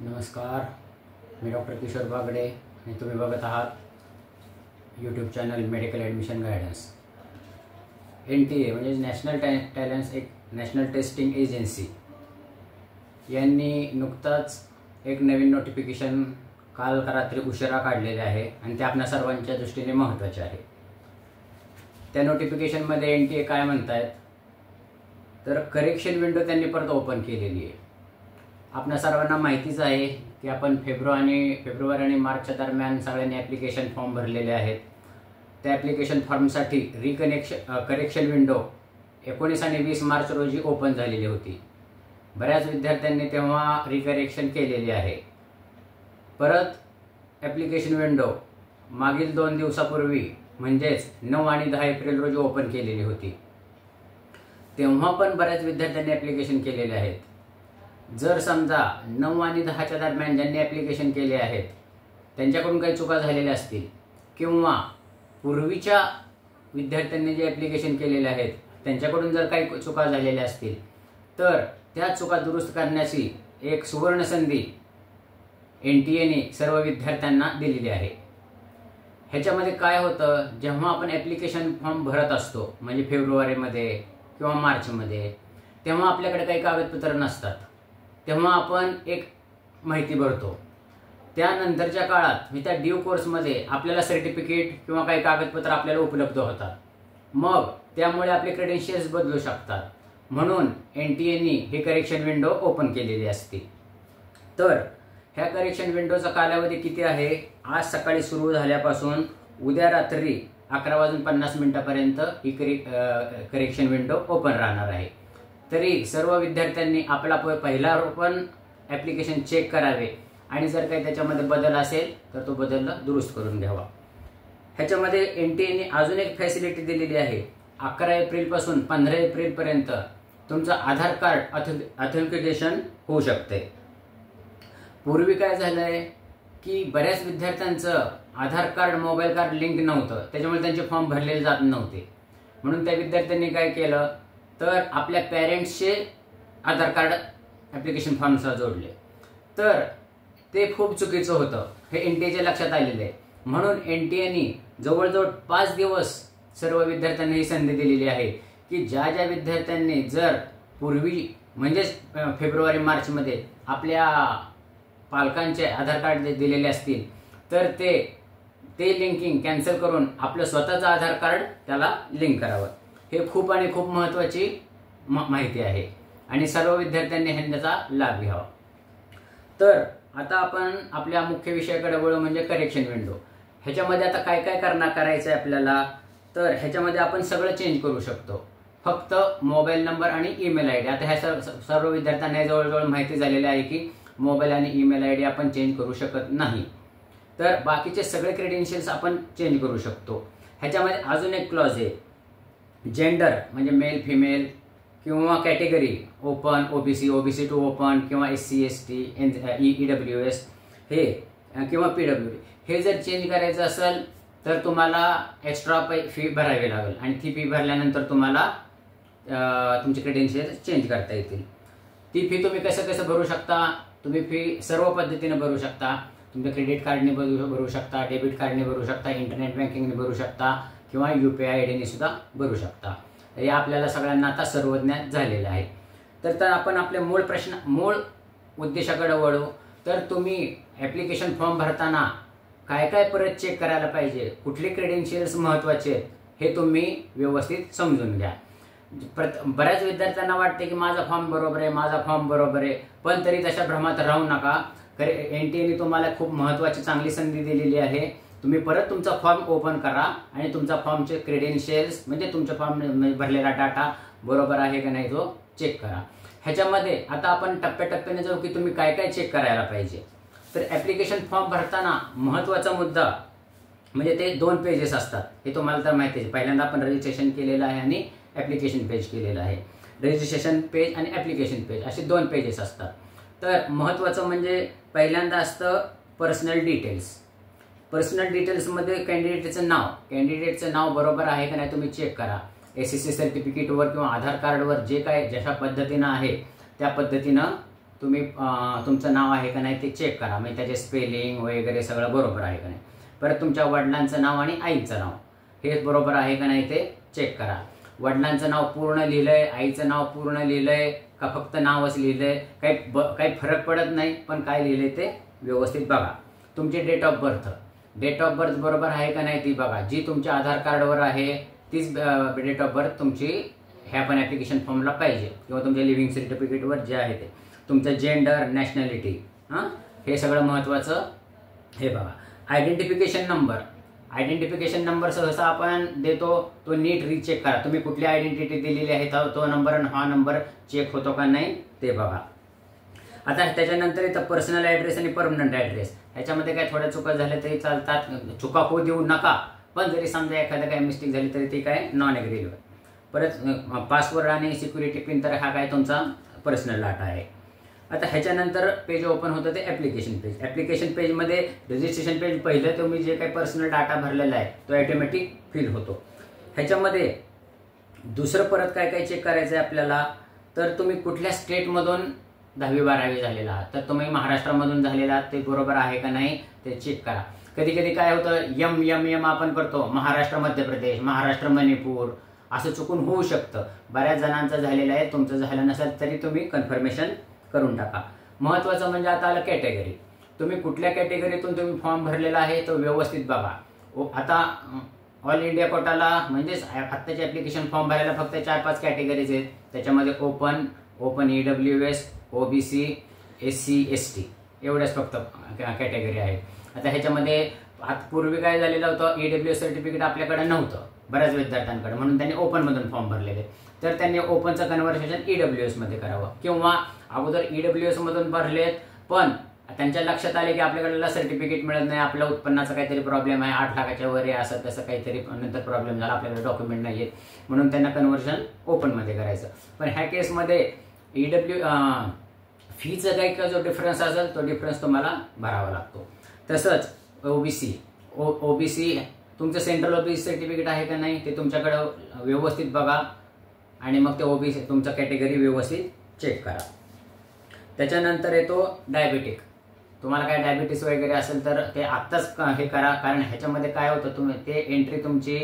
नमस्कार, मी डॉक्टर किशोर बागडे आणि तुम्ही बघत आहात YouTube channel medical admission guidance. NTA म्हणजे नॅशनल टेस्टिंग एजन्सी यांनी नुकताच एक नवीन नोटिफिकेशन काल रात्री उशिरा काढलेले आहे आणि ते आपल्या सर्वांच्या दृष्टीने महत्त्वाचे आहे. त्या नोटिफिकेशनमध्ये NTA काय म्हणतायत तर करेक्शन विंडो त्यांनी परत ओपन केलेली आहे. आपल्या सर्वांना माहितीच आहे की आपण फेब्रुवारी आणि मार्चच्या दरम्यान सगळ्यांनी ॲप्लिकेशन फॉर्म भरलेले आहेत. त्या ॲप्लिकेशन फॉर्मसाठी करेक्शन विंडो 19 आणि 20 मार्च रोजी ओपन झालेली होती. बऱ्याच विद्यार्थ्यांनी तेव्हा रिकरेक्शन केलेली आहे. परत ॲप्लिकेशन विंडो मागील 2 दिवसापूर्वी म्हणजेच 9 आणि 10 एप्रिल रोजी ओपन केलेली होती. तेव्हा पण बऱ्याच विद्यार्थ्यांनी ॲप्लिकेशन केलेले आहेत. जर समजा 9 आणि 10च्या दरम्यान ज्यांनी ॲप्लिकेशन केले आहेत त्यांच्याकडून काही चुका झालेल्या असतील किंवा पूर्वीच्या विद्यार्थ्यांनी जे ॲप्लिकेशन केलेले आहेत त्यांच्याकडून जर काही चुका झालेल्या असतील तर त्या चुका दुरुस्त करण्याची एक सुवर्ण संधी NTAने सर्व विद्यार्थ्यांना दिलेली आहे. ह्याच्यामध्ये काय होतं, जेव्हा आपण ॲप्लिकेशन फॉर्म भरत असतो म्हणजे फेब्रुवारीमध्ये किंवा मार्चमध्ये, तेव्हा आपल्याकडे काही कागदपत्र नसतात. तेव्हा आपण एक माहिती भरतो. त्यानंतरच्या काळात त्या ड्यू कोर्समध्ये आपल्याला सर्टिफिकेट किंवा काही कागदपत्र आपल्याला उपलब्ध होतात. मग त्यामुळे आपले क्रेडेन्शियल्स बदलू शकतात. म्हणून NTAने हे करेक्शन विंडो ओपन केलेली असते. तर ह्या करेक्शन विंडोचा कालावधी किती आहे? आज सकाळी सुरू झाल्यापासून उद्या रात्री 11:50 ही करेक्शन विंडो ओपन राहणार आहे. तरी सर्व विद्यार्थ्यांनी आपला पहिला पण ॲप्लिकेशन चेक करावे आणि जर काही त्याच्यामध्ये बदल असेल तर तो बदल दुरुस्त करून घ्यावा. ह्याच्यामध्ये NTAने अजून एक फॅसिलिटी दिलेली आहे. 11 एप्रिलपासून 15 एप्रिलपर्यंत तुमचं आधार कार्ड ऑथेंटिकेशन होऊ शकते. पूर्वी काय झालंय की बऱ्याच विद्यार्थ्यांचं आधार कार्ड मोबाईल कार्ड लिंक नव्हतं, त्याच्यामुळे त्यांचे फॉर्म भरलेले जात नव्हते. म्हणून त्या विद्यार्थ्यांनी काय केलं तर आपल्या पॅरेंट्सचे आधार कार्ड ॲप्लिकेशन फॉर्मसह जोडले. तर ते खूप चुकीचं होतं, हे NTAच्या लक्षात आलेलं आहे. म्हणून NTAने जवळजवळ 5 दिवस सर्व विद्यार्थ्यांना ही संधी दिलेली आहे की ज्या ज्या विद्यार्थ्यांनी जर पूर्वी म्हणजेच फेब्रुवारी मार्चमध्ये आपल्या पालकांचे आधार कार्ड दिलेले असतील तर ते लिंकिंग कॅन्सल करून आपलं स्वतःचं आधार कार्ड त्याला लिंक करावं. हे खूप आणि खूप महत्त्वाची माहिती आहे आणि सर्व विद्यार्थ्यांनी ह्याचा लाभ घ्यावा. तर आता आपण आपल्या मुख्य विषयाकडे वळू म्हणजे करेक्शन विंडो. ह्याच्यामध्ये आता काय काय करायचं आहे आपल्याला, तर ह्याच्यामध्ये आपण सगळं चेंज करू शकतो. फक्त मोबाईल नंबर आणि ईमेल ID. आता ह्या सर्व विद्यार्थ्यांना जवळजवळ माहिती झालेली आहे की मोबाईल आणि ईमेल ID आपण चेंज करू शकत नाही. तर बाकीचे सगळे क्रेडेन्शियल्स आपण चेंज करू शकतो. ह्याच्यामध्ये अजून एक क्लॉज आहे, जेंडर म्हणजे मेल फिमेल किंवा category open, OBC to open किंवा SC ST EWS हे किंवा PWD हे जर चेंज करायचं असेल तर तुम्हाला एक्स्ट्रा फी भरावी लागेल आणि ती फी भरल्यानंतर तुम्हाला तुमचे क्रेडेन्शियल्स चेंज करता येतील. ती फी तुम्ही कसं भरू शकता? तुम्ही फी सर्व पद्धतीने भरू शकता. तुमच्या क्रेडिट कार्डने भरू शकता, डेबिट कार्डने भरू शकता, इंटरनेट बँकिंगने भरू शकता किंवा UPI ID ने सुद्धा भरू शकता. हे आपल्याला सगळ्यांना आता सर्वज्ञात झालेलं आहे. तर आपण आपल्या मूळ उद्देशाकडे वळू. तर तुम्ही ॲप्लिकेशन फॉर्म भरताना काय काय परत चेक करायला पाहिजे, कुठले क्रेडेन्शियल्स महत्त्वाचे आहेत हे तुम्ही व्यवस्थित समजून घ्या. बऱ्याच विद्यार्थ्यांना वाटते की माझा फॉर्म बरोबर आहे, पण तरी तशा भ्रमात राहू नका. NTAने तुम्हाला खूप महत्त्वाची चांगली संधी दिलेली आहे. तुम्ही परत तुमचा फॉर्म ओपन करा आणि तुमचा फॉर्मचे क्रेडेन्शियल्स म्हणजे तुमच्या फॉर्म भरलेला डाटा बरोबर आहे का नाही तो चेक करा. ह्याच्यामध्ये आता आपण टप्प्याटप्प्याने जाऊ की तुम्ही काय काय चेक करायला पाहिजे. तर ॲप्लिकेशन फॉर्म भरताना महत्त्वाचा मुद्दा म्हणजे ते 2 पेजेस असतात. हे तुम्हाला तर माहिती आहे. पहिल्यांदा आपण रजिस्ट्रेशन केलेलं आहे आणि ॲप्लिकेशन पेज केलेलं आहे. रजिस्ट्रेशन पेज आणि ॲप्लिकेशन पेज असे 2 पेजेस असतात. तर महत्त्वाचं म्हणजे पहिल्यांदा असतं पर्सनल डिटेल्स. पर्सनल डिटेल्समध्ये कॅन्डिडेटचं नाव बरोबर आहे का नाही तुम्ही चेक करा. SSC सर्टिफिकेटवर किंवा आधार कार्डवर जे काय जशा पद्धतीनं आहे त्या पद्धतीनं तुम्ही तुमचं नाव आहे का नाही ते चेक करा, म्हणजे त्याचे स्पेलिंग वगैरे सगळं बरोबर आहे का नाही. परत तुमच्या वडिलांचं नाव आणि आईचं नाव हे बरोबर आहे का नाही ते चेक करा. वडिलांचं नाव पूर्ण लिहिलंय, आईचं नाव पूर्ण लिहिलंय का फक्त नावच लिहिलंय, काही फरक पडत नाही, पण काय लिहिलंय ते व्यवस्थित बघा. तुमची डेट ऑफ बर्थ बरोबर आहे का नाही ती बघा. जी तुमच्या आधार कार्डवर आहे तीच डेट ऑफ बर्थ तुमची ह्या पण ॲप्लिकेशन फॉर्मला पाहिजे, किंवा तुमच्या लिव्हिंग सर्टिफिकेटवर जे आहे ते. तुमचं जेंडर, नॅशनॅलिटी, हे सगळं महत्त्वाचं हे बघा. आयडेंटिफिकेशन नंबर सहसा आपण देतो, तो नीट रीचेक करा. तुम्ही कुठली आयडेंटिटी दिलेली आहे तो नंबर आणि हा नंबर चेक होतो का नाही ते बघा. आता त्याच्यानंतर येतं पर्सनल ॲड्रेस आणि परमनंट ॲड्रेस. ह्याच्यामध्ये काय थोड्या चुका झाल्या तरी चालतात, चुका होऊ देऊ नका, पण जरी समजा एखादं काय मिस्टेक झाली तरी ती काय नॉन ॲग्रीबल. परत पासवर्ड आणि सिक्युरिटी पिन, तर हा काय तुमचा पर्सनल डाटा आहे. आता ह्याच्यानंतर पेज ओपन होतं ते ॲप्लिकेशन पेजमध्ये रजिस्ट्रेशन पेज पहिलं तुम्ही जे काही पर्सनल डाटा भरलेला आहे तो ऑटोमॅटिक फिल होतो. ह्याच्यामध्ये दुसरं परत काय काय चेक करायचं आहे आपल्याला, तर तुम्ही कुठल्या स्टेटमधून 10वी-12वी झालेला आहात, तर तुम्ही महाराष्ट्रामधून झालेला आहात ते बरोबर आहे का नाही ते चेक करा. कधी कधी काय होतं यम आपण करतो, महाराष्ट्र मध्य प्रदेश, महाराष्ट्र मणिपूर असं चुकून होऊ शकतं. बऱ्याच जणांचं झालेलं आहे, तुमचं झालं नसेल तरी तुम्ही कन्फर्मेशन करून टाका. महत्त्वाचं म्हणजे आता आलं कॅटेगरी. तुम्ही कुठल्या कॅटेगरीतून तुम्ही फॉर्म भरलेला आहे तो व्यवस्थित बघा. आता ऑल इंडिया कोटाला म्हणजेच आत्ताचे ॲप्लिकेशन फॉर्म भरायला फक्त 4-5 कॅटेगरीज आहेत. त्याच्यामध्ये open EWS, OBC, SC, ST एवढ्याच फक्त कॅटेगरी आहेत. आता ह्याच्यामध्ये पूर्वी काय झालेलं होतं, EWS सर्टिफिकेट आपल्याकडे नव्हतं बऱ्याच विद्यार्थ्यांकडे, म्हणून त्यांनी ओपनमधून फॉर्म भरलेले. तर त्यांनी ओपनचं कन्व्हर्सेशन EWS मध्ये करावं, किंवा अगोदर EWS मधून भरलेत पण त्यांच्या लक्षात आले की आपल्याकडे सर्टिफिकेट मिळत नाही, आपल्या उत्पन्नाचा काहीतरी प्रॉब्लेम आहे, 8 लाखाच्या वर आहे, असं तसं काहीतरी नंतर प्रॉब्लेम झाला, आपल्याकडे डॉक्युमेंट नाही आहेत, म्हणून त्यांना कन्व्हर्शन ओपनमध्ये करायचं. पण ह्या केसमध्ये फीचा काही जो डिफरन्स असेल तो डिफरन्स तुम्हाला भरावा लागतो. तसंच ओबीसी तुमचं सेंट्रल OBC सर्टिफिकेट आहे का नाही ते तुमच्याकडं व्यवस्थित बघा, आणि मग ते OBC तुमचा कॅटेगरी व्यवस्थित चेक करा. त्याच्यानंतर येतो डायबिटिक. तुम्हाला काय डायबिटीस वगैरे असेल तर ते आत्ताच हे करा, कारण ह्याच्यामध्ये काय होतं, तुम्ही ते एंट्री तुमची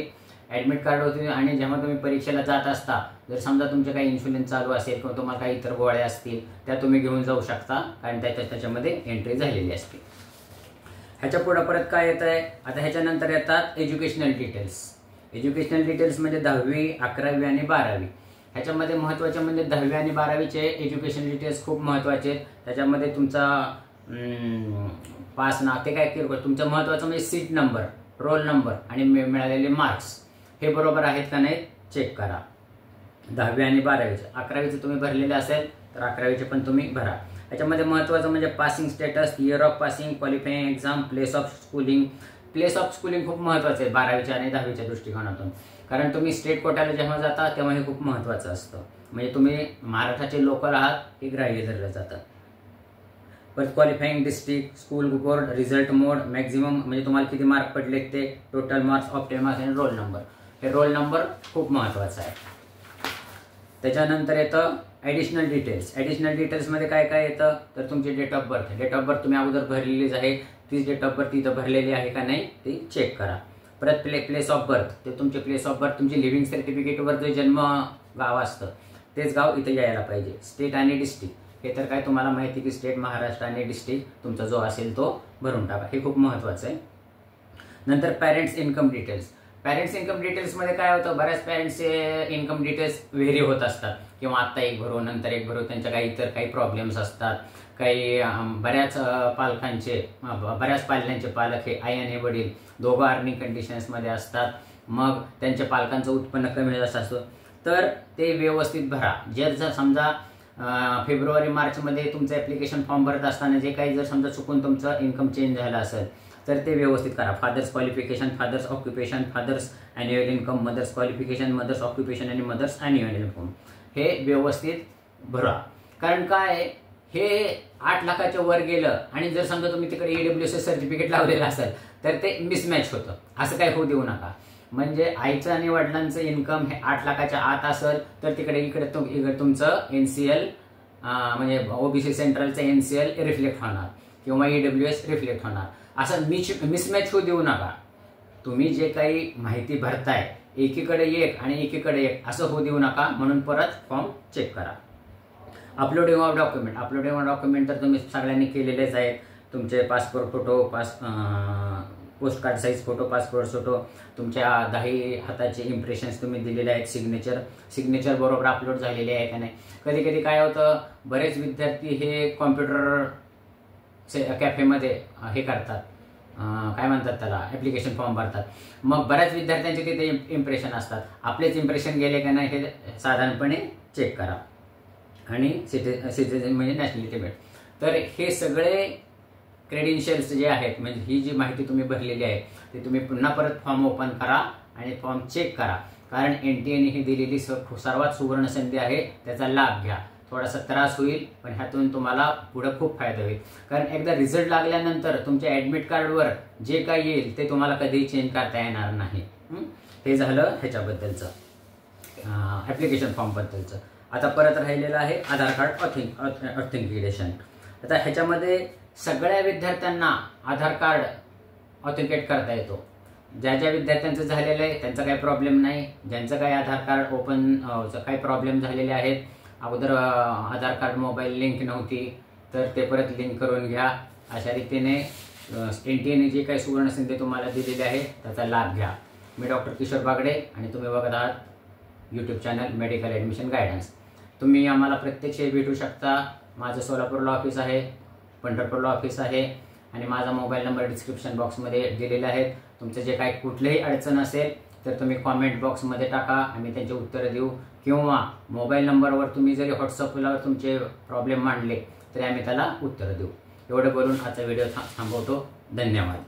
ॲडमिट कार्ड होती, आणि जेव्हा तुम्ही परीक्षेला जात असता जर समजा तुमचे काही इन्शुलिन चालू असेल किंवा तुम्हाला काही इतर गोळ्या असतील त्या तुम्ही घेऊन जाऊ शकता, कारण त्याच्यामध्ये एंट्री झालेली असते. ह्याच्या पुढे परत काय येत आहे, आता ह्याच्यानंतर येतात एज्युकेशनल डिटेल्स म्हणजे 10वी, 11वी आणि 12वी. ह्याच्यामध्ये महत्त्वाचे म्हणजे 10वी आणि 12वीचे एज्युकेशन डिटेल्स खूप महत्त्वाचे आहेत. त्याच्यामध्ये तुमचा पास नाव ते काय तुमचं महत्त्वाचं म्हणजे सीट नंबर, रोल नंबर आणि मिळालेले मार्क्स हे बरोबर आहेत का नाही चेक करा. 10वी आणि 12वीचे. 11वीचे तुम्ही भरलेले असेल तर 11वीचे पण तुम्ही भरा. याच्यामध्ये महत्त्वाचं म्हणजे passing status, year of passing, qualifying exam, place of schooling खूप महत्त्वाचं आहे 12वीच्या आणि 10वीच्या दृष्टिकोनातून, कारण तुम्ही स्टेट कोट्याला जेव्हा जाता तेव्हा हे खूप महत्त्वाचं असतं. म्हणजे तुम्ही महाराष्ट्राचे लोकल आहात हे ग्राह्य धरलं जातं. परत qualifying district, school board, result mode, maximum म्हणजे तुम्हाला किती मार्क पडले ते, टोटल मार्क्स, ऑप्टिमम मार्क्स आणि रोल नंबर. हे रोल नंबर खूप महत्त्वाचा आहे. त्याच्यानंतर येतं ॲडिशनल डिटेल्समध्ये काय काय येतं, तर तुमची डेट ऑफ बर्थ तुम्ही अगोदर भरलेलीच आहे, तीच डेट ऑफ बर्थ इथं भरलेली आहे का नाही ती चेक करा. परत प्लेस ऑफ बर्थ, ते तुमचे प्लेस ऑफ बर्थ तुमची लिव्हिंग सर्टिफिकेटवर जे जन्म गाव असतं तेच गाव इथं यायला पाहिजे. स्टेट आणि डिस्ट्रिक्ट हे तर काय तुम्हाला माहिती की स्टेट महाराष्ट्र आणि डिस्ट्रिक्ट तुमचा जो असेल तो भरून टाका, हे खूप महत्त्वाचं आहे. नंतर पॅरेंट्स इन्कम डिटेल्समध्ये काय होतं, बऱ्याच पॅरेंट्सचे इन्कम डिटेल्स व्हेरी होत असतात, किंवा आत्ता एक भरू नंतर एक भरू, त्यांच्या काही इतर काही प्रॉब्लेम्स असतात. काही बऱ्याच पाल्यांचे पालक हे आई आणि वडील दोघं अर्निंग कंडिशन्समध्ये असतात, मग त्यांच्या पालकांचं उत्पन्न कमी असतं, तर ते व्यवस्थित भरा. जर समजा फेब्रुवारी-मार्चमध्ये तुमचं ॲप्लिकेशन फॉर्म भरत असताना जे काही जर समजा चुकून तुमचं इन्कम चेंज झालं असेल तर ते व्यवस्थित करा. Father's qualification, father's occupation, father's annual income, mother's qualification, mother's occupation आणि मदर्स ॲन्युअल इन्कम हे व्यवस्थित भरा. कारण काय हे 8 लाखाच्या वर गेलं आणि जर समजा तुम्ही तिकडे EWS सर्टिफिकेट लावलेलं असेल तर ते मिसमॅच होतं, असं काय होऊ देऊ नका. म्हणजे आईचं आणि वडिलांचं इन्कम हे 8 लाखाच्या आत असेल तर इकडे तुमचं NCL म्हणजे OBC सेंट्रलचा NCL रिफ्लेक्ट होणार किंवा EWS रिफ्लेक्ट होणार, असं मिसमॅच होऊ देऊ नका. तुम्ही जे काही माहिती भरताय एकीकडे एक आणि एकीकडे एक असं होऊ देऊ नका. म्हणून परत फॉर्म चेक करा. अपलोडिंग ऑफ डॉक्युमेंट तर तुम्ही सगळ्यांनी केलेलेच आहेत. तुमचे passport photo, post card size photo, passport photo, तुमच्या 10 हाताचे इम्प्रेशन्स तुम्ही दिलेले आहेत, सिग्नेचर बरोबर अपलोड झालेले आहे का नाही. कधी कधी काय होतं, बरेच विद्यार्थी हे कॉम्प्युटर कॅफेमध्ये हे करतात, काय म्हणतात त्याला, ॲप्लिकेशन फॉर्म भरतात. मग बऱ्याच विद्यार्थ्यांचे तिथे इम्प्रेशन असतात. आपलेच इम्प्रेशन गेले का नाही हे साधारणपणे चेक करा. आणि सिटिझन म्हणजे नॅशनॅलिटी भेट. तर हे सगळे क्रेडेन्शियल्स जे आहेत, म्हणजे ही जी माहिती तुम्ही भरलेली आहे ती तुम्ही पुन्हा परत फॉर्म ओपन करा आणि फॉर्म चेक करा. कारण NTA ही दिलेली सर्वात सुवर्ण संधी आहे, त्याचा लाभ घ्या. थोडासा त्रास होईल पण ह्यातून तुम्हाला पुढे खूप फायदा होईल. कारण एकदा रिझल्ट लागल्यानंतर तुमच्या ॲडमिट कार्डवर जे काही येईल ते तुम्हाला कधीही चेंज करता येणार नाही. हे झालं ह्याच्याबद्दलचं, ॲप्लिकेशन फॉर्मबद्दलचं. आता परत राहिलेलं आहे आधार कार्ड ऑथेंटिकेशन. आता ह्याच्यामध्ये सगळ्या विद्यार्थ्यांना आधार कार्ड ऑथेंटिकेट करता येतो. ज्या विद्यार्थ्यांचं झालेलं आहे त्यांचा काही प्रॉब्लेम नाही. ज्यांचं काही आधार कार्ड ओपन काही प्रॉब्लेम झालेले आहेत, अगोदर आधार कार्ड मोबाईल लिंक नव्हती तर ते परत लिंक करून घ्या. अशा रीतीने NTA जे काही सुवर्ण संधी तुम्हाला दिलेली आहे त्याचा लाभ घ्या. मी डॉक्टर किशोर बागडे आणि तुम्ही बघत आहात YouTube channel medical admission guidance. तुम्ही आम्हाला प्रत्यक्ष भेटू शकता. माझं सोलापूरला ऑफिस आहे, पंढरपूरला ऑफिस आहे आणि माझा मोबाईल नंबर डिस्क्रिप्शन बॉक्समध्ये दिलेला आहे. तुमचं जे काही कुठलीही अडचण असेल तर तुम्ही कॉमेंट बॉक्समध्ये टाका, आम्ही त्यांचे उत्तरं देऊ. किंवा मोबाईल नंबरवर तुम्ही जरी व्हॉट्सअपला तुमचे प्रॉब्लेम मांडले तरी आम्ही त्याला उत्तरं देऊ. एवढं बोलून आजचा व्हिडिओ थांबवतो. धन्यवाद.